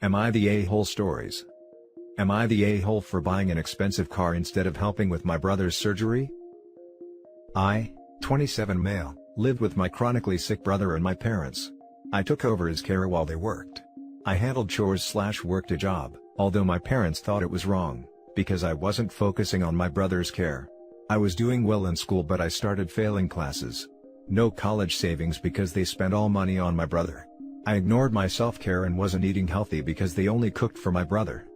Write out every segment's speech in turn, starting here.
Am I the a-hole stories? Am I the a-hole for buying an expensive car instead of helping with my brother's surgery? I, 27 male, lived with my chronically sick brother and my parents. I took over his care while they worked. I handled chores/worked a job, although my parents thought it was wrong, because I wasn't focusing on my brother's care. I was doing well in school but I started failing classes. No college savings because they spent all money on my brother. I ignored my self-care and wasn't eating healthy because they only cooked for my brother.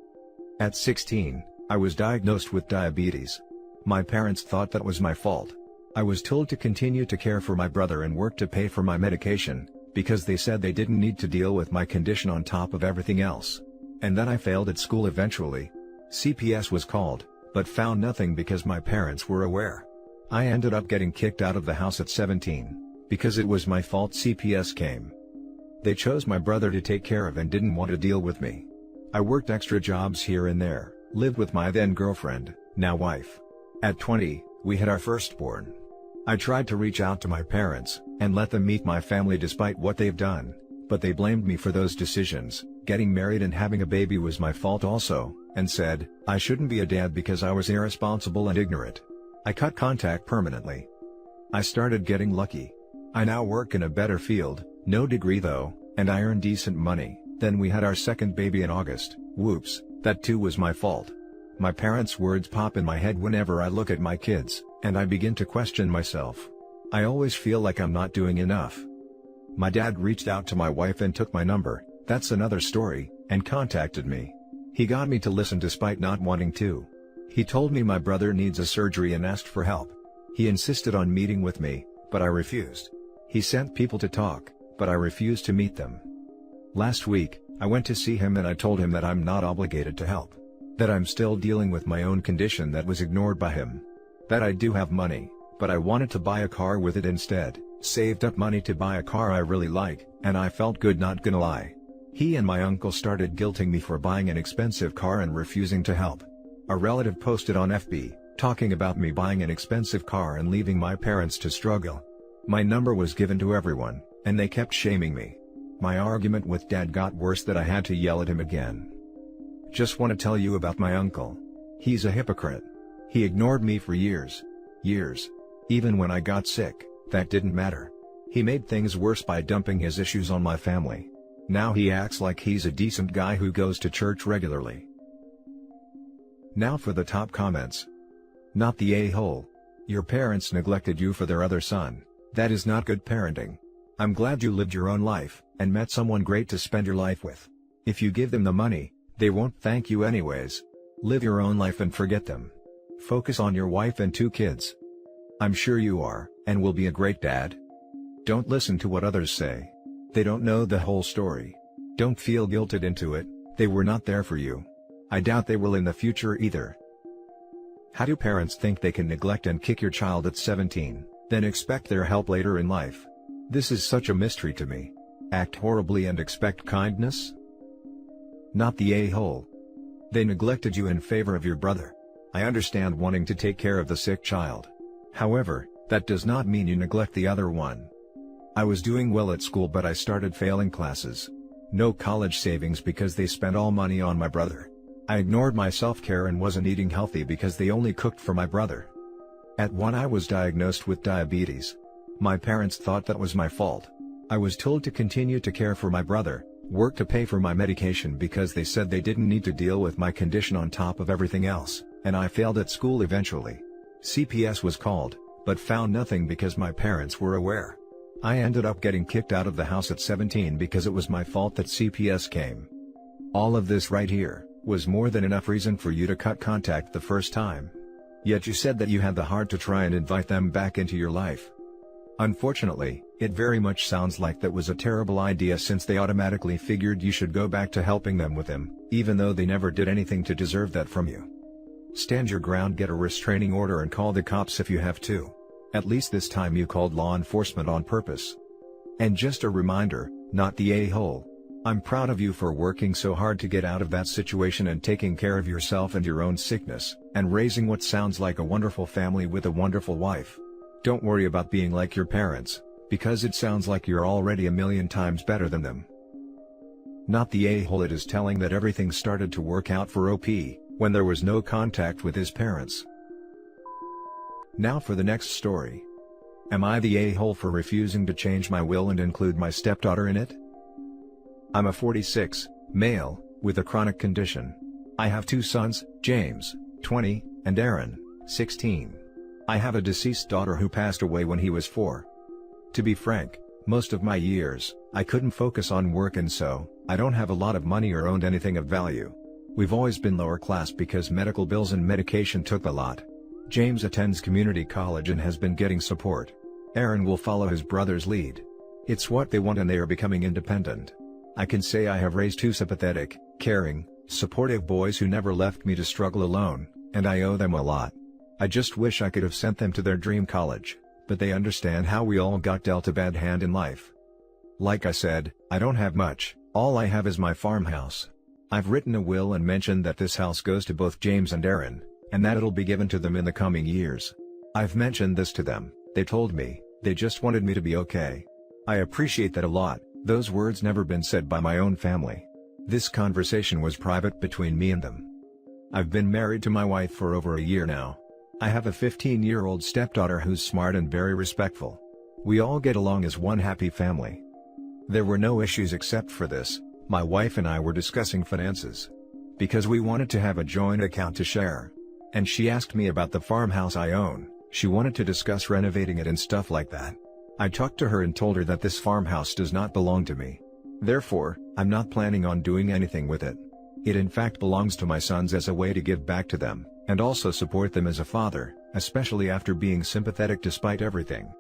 At 16, I was diagnosed with diabetes. My parents thought that was my fault. I was told to continue to care for my brother and work to pay for my medication, because they said they didn't need to deal with my condition on top of everything else. And then I failed at school eventually. CPS was called, but found nothing because my parents were aware. I ended up getting kicked out of the house at 17, because it was my fault CPS came. They chose my brother to take care of and didn't want to deal with me. I worked extra jobs here and there, lived with my then girlfriend, now wife. At 20, we had our firstborn. I tried to reach out to my parents, and let them meet my family despite what they've done, but they blamed me for those decisions. Getting married and having a baby was my fault also, and said, I shouldn't be a dad because I was irresponsible and ignorant. I cut contact permanently. I started getting lucky. I now work in a better field, no degree though, and I earn decent money. Then we had our second baby in August. Whoops, that too was my fault. My parents' words pop in my head whenever I look at my kids, and I begin to question myself. I always feel like I'm not doing enough. My dad reached out to my wife and took my number, that's another story, and contacted me. He got me to listen despite not wanting to. He told me my brother needs a surgery and asked for help. He insisted on meeting with me, but I refused. He sent people to talk, but I refused to meet them. Last week, I went to see him and I told him that I'm not obligated to help. That I'm still dealing with my own condition that was ignored by him. That I do have money, but I wanted to buy a car with it instead, saved up money to buy a car I really like, and I felt good, not gonna lie. He and my uncle started guilting me for buying an expensive car and refusing to help. A relative posted on FB, talking about me buying an expensive car and leaving my parents to struggle. My number was given to everyone, and they kept shaming me. My argument with Dad got worse that I had to yell at him again. Just want to tell you about my uncle. He's a hypocrite. He ignored me for years. Even when I got sick, that didn't matter. He made things worse by dumping his issues on my family. Now he acts like he's a decent guy who goes to church regularly. Now for the top comments. Not the a-hole. Your parents neglected you for their other son. That is not good parenting. I'm glad you lived your own life, and met someone great to spend your life with. If you give them the money, they won't thank you anyways. Live your own life and forget them. Focus on your wife and 2 kids. I'm sure you are, and will be a great dad. Don't listen to what others say. They don't know the whole story. Don't feel guilted into it, they were not there for you. I doubt they will in the future either. How do parents think they can neglect and kick your child at 17, then expect their help later in life? This is such a mystery to me. Act horribly and expect kindness? Not the a-hole. They neglected you in favor of your brother. I understand wanting to take care of the sick child. However, that does not mean you neglect the other one. I was doing well at school but I started failing classes. No college savings because they spent all money on my brother. I ignored my self-care and wasn't eating healthy because they only cooked for my brother. At 1 I was diagnosed with diabetes. My parents thought that was my fault. I was told to continue to care for my brother, work to pay for my medication because they said they didn't need to deal with my condition on top of everything else, and I failed at school eventually. CPS was called, but found nothing because my parents were aware. I ended up getting kicked out of the house at 17 because it was my fault that CPS came. All of this right here was more than enough reason for you to cut contact the first time. Yet you said that you had the heart to try and invite them back into your life. Unfortunately, it very much sounds like that was a terrible idea since they automatically figured you should go back to helping them with him, even though they never did anything to deserve that from you. Stand your ground, get a restraining order and call the cops if you have to. At least this time you called law enforcement on purpose. And just a reminder, not the a-hole. I'm proud of you for working so hard to get out of that situation and taking care of yourself and your own sickness, and raising what sounds like a wonderful family with a wonderful wife. Don't worry about being like your parents, because it sounds like you're already a million times better than them. Not the a-hole it is telling that everything started to work out for OP, when there was no contact with his parents. Now for the next story. Am I the a-hole for refusing to change my will and include my stepdaughter in it? I'm a 46, male, with a chronic condition. I have 2 sons, James, 20, and Aaron, 16. I have a deceased daughter who passed away when he was 4. To be frank, most of my years, I couldn't focus on work, and so, I don't have a lot of money or owned anything of value. We've always been lower class because medical bills and medication took a lot. James attends community college and has been getting support. Aaron will follow his brother's lead. It's what they want and they are becoming independent. I can say I have raised 2 sympathetic, caring, supportive boys who never left me to struggle alone, and I owe them a lot. I just wish I could have sent them to their dream college, but they understand how we all got dealt a bad hand in life. Like I said, I don't have much, all I have is my farmhouse. I've written a will and mentioned that this house goes to both James and Aaron, and that it'll be given to them in the coming years. I've mentioned this to them, they told me, they just wanted me to be okay. I appreciate that a lot. Those words never been said by my own family. This conversation was private between me and them. I've been married to my wife for over a year now. I have a 15-year-old stepdaughter who's smart and very respectful. We all get along as one happy family. There were no issues except for this. My wife and I were discussing finances. Because we wanted to have a joint account to share. And she asked me about the farmhouse I own. She wanted to discuss renovating it and stuff like that. I talked to her and told her that this farmhouse does not belong to me. Therefore, I'm not planning on doing anything with it. It in fact belongs to my sons as a way to give back to them, and also support them as a father, especially after being sympathetic despite everything.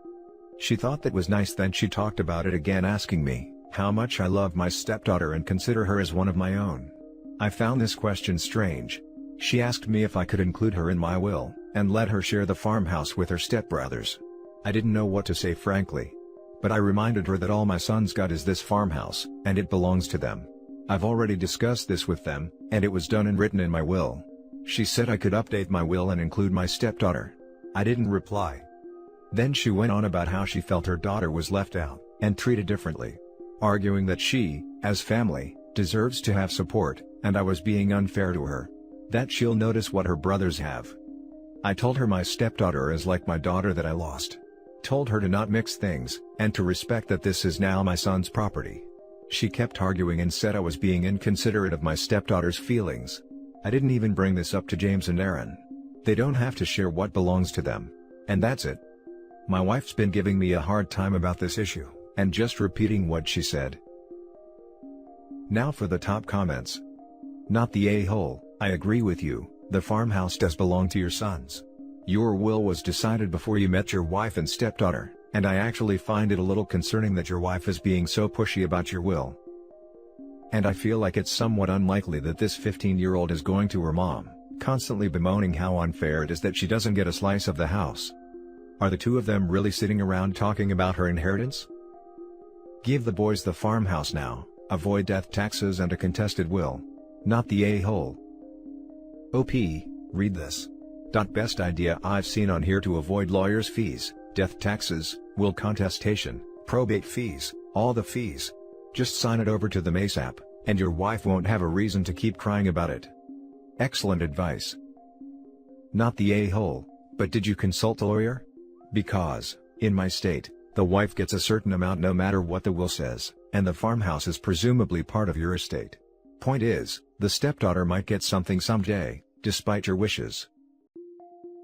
She thought that was nice. Then she talked about it again, asking me how much I love my stepdaughter and consider her as one of my own. I found this question strange. She asked me if I could include her in my will, and let her share the farmhouse with her stepbrothers. I didn't know what to say, frankly. But I reminded her that all my sons got is this farmhouse, and it belongs to them. I've already discussed this with them, and it was done and written in my will. She said I could update my will and include my stepdaughter. I didn't reply. Then she went on about how she felt her daughter was left out, and treated differently. Arguing that she, as family, deserves to have support, and I was being unfair to her. That she'll notice what her brothers have. I told her my stepdaughter is like my daughter that I lost. Told her to not mix things, and to respect that this is now my son's property. She kept arguing and said I was being inconsiderate of my stepdaughter's feelings. I didn't even bring this up to James and Aaron. They don't have to share what belongs to them. And that's it. My wife's been giving me a hard time about this issue, and just repeating what she said. Now for the top comments. Not the a-hole, I agree with you, the farmhouse does belong to your sons. Your will was decided before you met your wife and stepdaughter, and I actually find it a little concerning that your wife is being so pushy about your will. And I feel like it's somewhat unlikely that this 15-year-old is going to her mom, constantly bemoaning how unfair it is that she doesn't get a slice of the house. Are the 2 of them really sitting around talking about her inheritance? Give the boys the farmhouse now, avoid death taxes and a contested will. Not the a-hole. OP, read this. Best idea I've seen on here to avoid lawyers' fees, death taxes, will contestation, probate fees, all the fees. Just sign it over to them ASAP, and your wife won't have a reason to keep crying about it. Excellent advice. Not the a-hole, but did you consult a lawyer? Because, in my state, the wife gets a certain amount no matter what the will says, and the farmhouse is presumably part of your estate. Point is, the stepdaughter might get something someday, despite your wishes.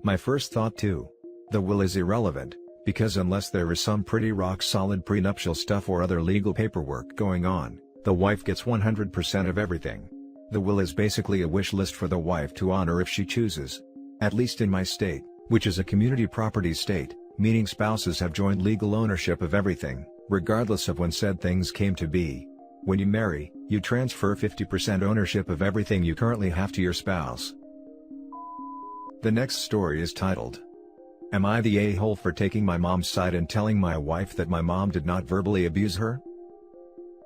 My first thought too. The will is irrelevant, because unless there is some pretty rock-solid prenuptial stuff or other legal paperwork going on, the wife gets 100% of everything. The will is basically a wish list for the wife to honor if she chooses. At least in my state, which is a community property state, meaning spouses have joint legal ownership of everything, regardless of when said things came to be. When you marry, you transfer 50% ownership of everything you currently have to your spouse. The next story is titled, Am I the a-hole for taking my mom's side and telling my wife that my mom did not verbally abuse her?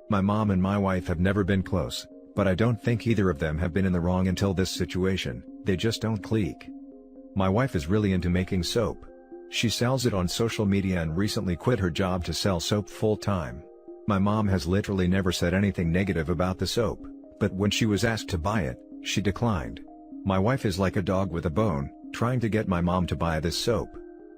My mom and my wife have never been close, but I don't think either of them have been in the wrong until this situation. They just don't click. My wife is really into making soap. She sells it on social media and recently quit her job to sell soap full-time. My mom has literally never said anything negative about the soap, but when she was asked to buy it, she declined. My wife is like a dog with a bone, trying to get my mom to buy this soap.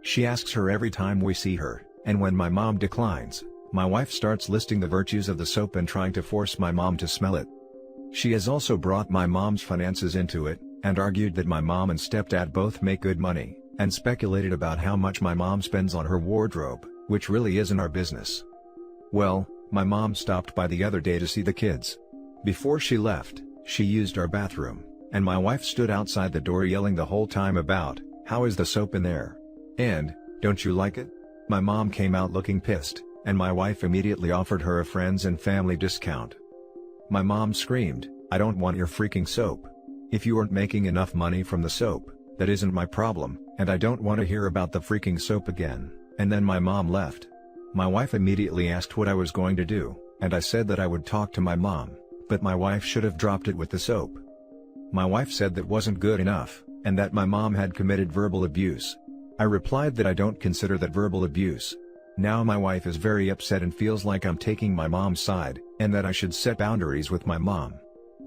She asks her every time we see her, and when my mom declines, my wife starts listing the virtues of the soap and trying to force my mom to smell it. She has also brought my mom's finances into it, and argued that my mom and stepdad both make good money, and speculated about how much my mom spends on her wardrobe, which really isn't our business. Well, my mom stopped by the other day to see the kids. Before she left, she used our bathroom, and my wife stood outside the door yelling the whole time about, "How is the soap in there? And, don't you like it?" My mom came out looking pissed, and my wife immediately offered her a friends and family discount. My mom screamed, "I don't want your freaking soap. If you aren't making enough money from the soap, that isn't my problem, and I don't want to hear about the freaking soap again," and then my mom left. My wife immediately asked what I was going to do, and I said that I would talk to my mom, but my wife should have dropped it with the soap. My wife said that wasn't good enough, and that my mom had committed verbal abuse. I replied that I don't consider that verbal abuse. Now my wife is very upset and feels like I'm taking my mom's side, and that I should set boundaries with my mom.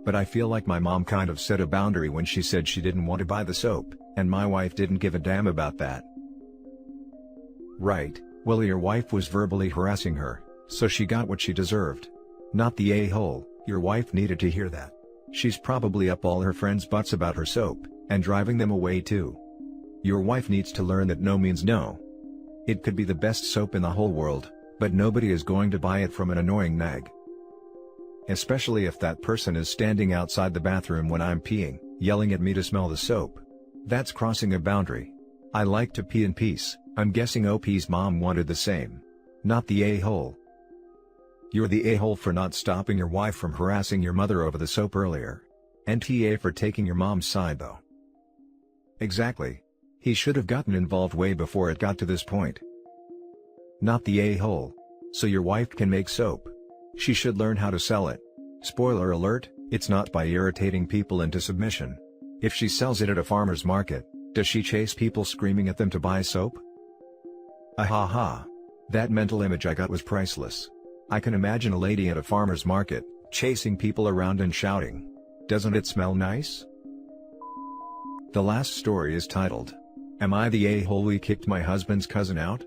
But I feel like my mom kind of set a boundary when she said she didn't want to buy the soap, and my wife didn't give a damn about that. Right, well, your wife was verbally harassing her, so she got what she deserved. Not the a-hole. Your wife needed to hear that. She's probably up all her friends' butts about her soap, and driving them away too. Your wife needs to learn that no means no. It could be the best soap in the whole world, but nobody is going to buy it from an annoying nag. Especially if that person is standing outside the bathroom when I'm peeing, yelling at me to smell the soap. That's crossing a boundary. I like to pee in peace. I'm guessing OP's mom wanted the same. Not the a-hole. You're the a-hole for not stopping your wife from harassing your mother over the soap earlier. NTA for taking your mom's side though. Exactly. He should have gotten involved way before it got to this point. Not the a-hole. So your wife can make soap. She should learn how to sell it. Spoiler alert, it's not by irritating people into submission. If she sells it at a farmer's market, does she chase people screaming at them to buy soap? Ahaha. That mental image I got was priceless. I can imagine a lady at a farmer's market, chasing people around and shouting, "Doesn't it smell nice?" The last story is titled, "Am I the a-hole who kicked my husband's cousin out?"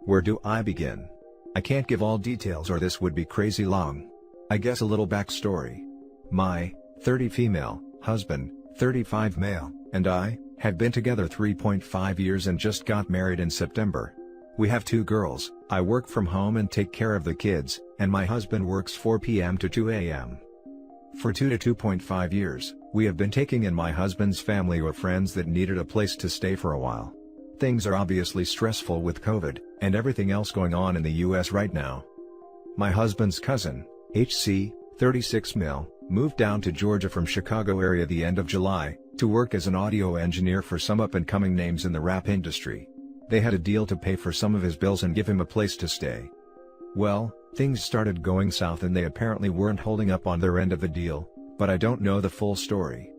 Where do I begin? I can't give all details or this would be crazy long. I guess a little backstory. My 30 female husband, 35 male, and I have been together 3.5 years and just got married in September. We have 2 girls. I work from home and take care of the kids, and my husband works 4 p.m. to 2 a.m. For 2 to 2.5 years, we have been taking in my husband's family or friends that needed a place to stay for a while. Things are obviously stressful with COVID, and everything else going on in the US right now. My husband's cousin, HC, 36 male, moved down to Georgia from Chicago area the end of July, to work as an audio engineer for some up-and-coming names in the rap industry. They had a deal to pay for some of his bills and give him a place to stay. Well, things started going south and they apparently weren't holding up on their end of the deal, but I don't know the full story.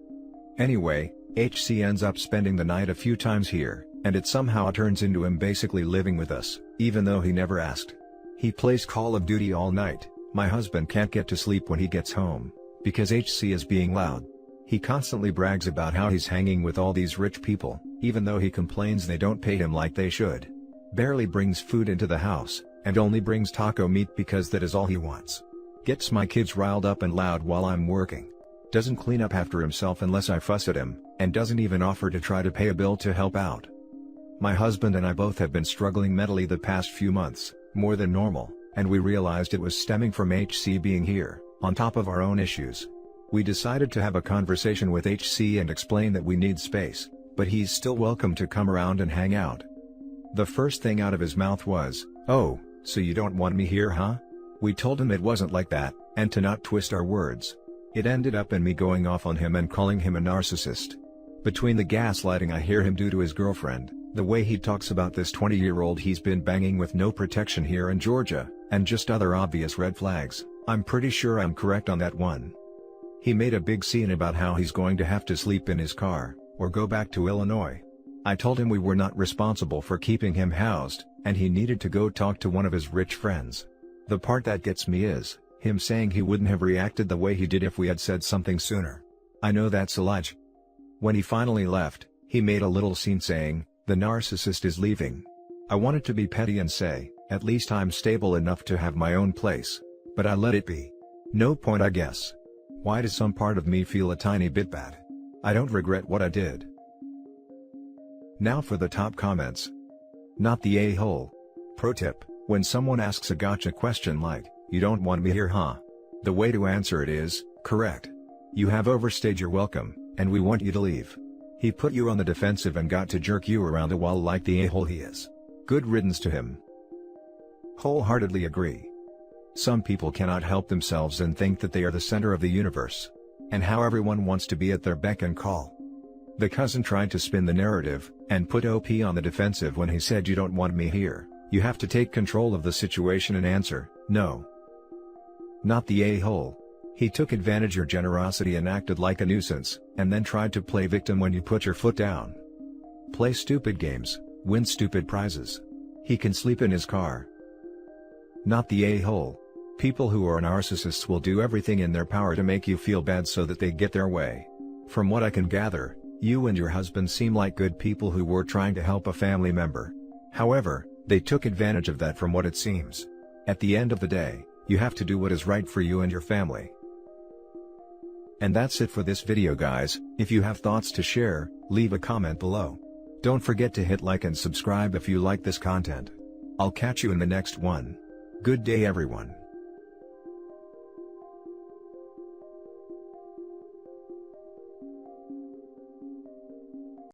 Anyway, HC ends up spending the night a few times here, and it somehow turns into him basically living with us, even though he never asked. He plays Call of Duty all night. My husband can't get to sleep when he gets home, because HC is being loud. He constantly brags about how he's hanging with all these rich people, even though he complains they don't pay him like they should. Barely brings food into the house, and only brings taco meat because that is all he wants. Gets my kids riled up and loud while I'm working. Doesn't clean up after himself unless I fuss at him, and doesn't even offer to try to pay a bill to help out. My husband and I both have been struggling mentally the past few months, more than normal, and we realized it was stemming from HC being here, on top of our own issues. We decided to have a conversation with HC and explain that we need space, but he's still welcome to come around and hang out. The first thing out of his mouth was, "Oh, so you don't want me here, huh?" We told him it wasn't like that, and to not twist our words. It ended up in me going off on him and calling him a narcissist. Between the gaslighting I hear him do to his girlfriend, the way he talks about this 20-year-old he's been banging with no protection here in Georgia, and just other obvious red flags, I'm pretty sure I'm correct on that one. He made a big scene about how he's going to have to sleep in his car, or go back to Illinois. I told him we were not responsible for keeping him housed, and he needed to go talk to one of his rich friends. The part that gets me is him saying he wouldn't have reacted the way he did if we had said something sooner. I know that's a lie. When he finally left, he made a little scene saying, "The narcissist is leaving." I wanted to be petty and say, "At least I'm stable enough to have my own place," but I let it be. No point, I guess. Why does some part of me feel a tiny bit bad? I don't regret what I did. Now for the top comments. Not the a-hole. Pro tip: when someone asks a gotcha question like, "You don't want me here, huh?" the way to answer it is, "Correct. You have overstayed your welcome, and we want you to leave." He put you on the defensive and got to jerk you around the wall like the a-hole he is. Good riddance to him. Wholeheartedly agree. Some people cannot help themselves and think that they are the center of the universe. And how everyone wants to be at their beck and call. The cousin tried to spin the narrative, and put OP on the defensive when he said, "You don't want me here." You have to take control of the situation and answer, "No." Not the a-hole. He took advantage of your generosity and acted like a nuisance, and then tried to play victim when you put your foot down. Play stupid games, win stupid prizes. He can sleep in his car. Not the a-hole. People who are narcissists will do everything in their power to make you feel bad so that they get their way. From what I can gather, you and your husband seem like good people who were trying to help a family member. However, they took advantage of that from what it seems. At the end of the day, you have to do what is right for you and your family. And that's it for this video, guys. If you have thoughts to share, leave a comment below. Don't forget to hit like and subscribe if you like this content. I'll catch you in the next one. Good day, everyone.